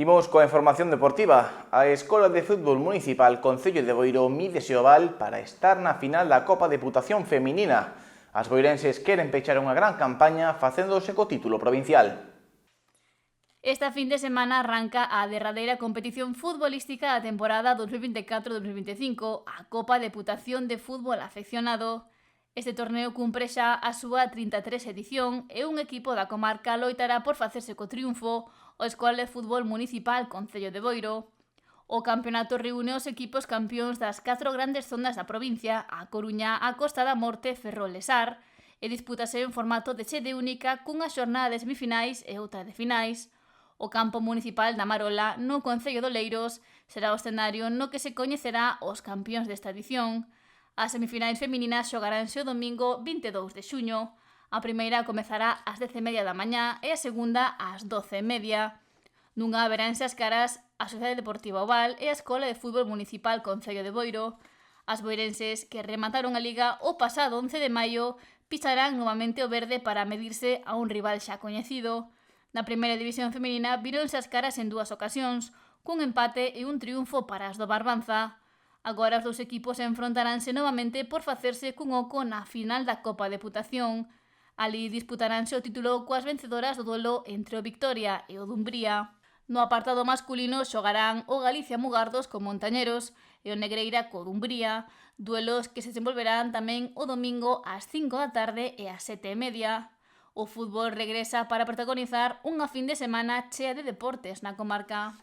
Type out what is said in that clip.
Imos coa información deportiva. A Escola de Fútbol Municipal Concello de Boiro mídese o val para estar na final da Copa Deputación Feminina. As boirenses queren pechar unha gran campaña facéndose co título provincial. Esta fin de semana arranca a derradeira competición futbolística da temporada 2024-2025, a Copa Deputación de Fútbol Afeccionado. Este torneo cumpre xa a súa 33 edición e un equipo da comarca loitará por facerse co triunfo o Escola de Fútbol Municipal Concello de Boiro. O campeonato reúne os equipos campións das 4 grandes zonas da provincia, a Coruña, a Costa da Morte, Ferrol e Sar, e dispútase en formato de sede única cunha xornada de semifinais e outra de finais. O campo municipal da Marola, no Concello de Oleiros, será o escenario no que se coñecerá os campións desta edición. As semifinais femininas xogaránse o domingo 22 de xuño. A primeira comezará ás 10:30 da mañá e a segunda ás 12:30. Nunha veranse as caras a Sociedade Deportiva Oval e a Escola de Fútbol Municipal Concello de Boiro. As boirenses, que remataron a liga o pasado 11 de maio, pisarán novamente o verde para medirse a un rival xa coñecido. Na primeira división feminina vironse as caras en 2 ocasións, cun empate e un triunfo para as do Barbanza. Agora os dous equipos enfrontaránse novamente por facerse cun oco na final da Copa Deputación. Ali disputaránse o título coas vencedoras do duelo entre o Victoria e o Dumbría. No apartado masculino xogarán o Galicia Mugardos con Montañeros e o Negreira co Dumbría, duelos que se desenvolverán tamén o domingo ás 5 da tarde e ás 7:30. O fútbol regresa para protagonizar unha fin de semana chea de deportes na comarca.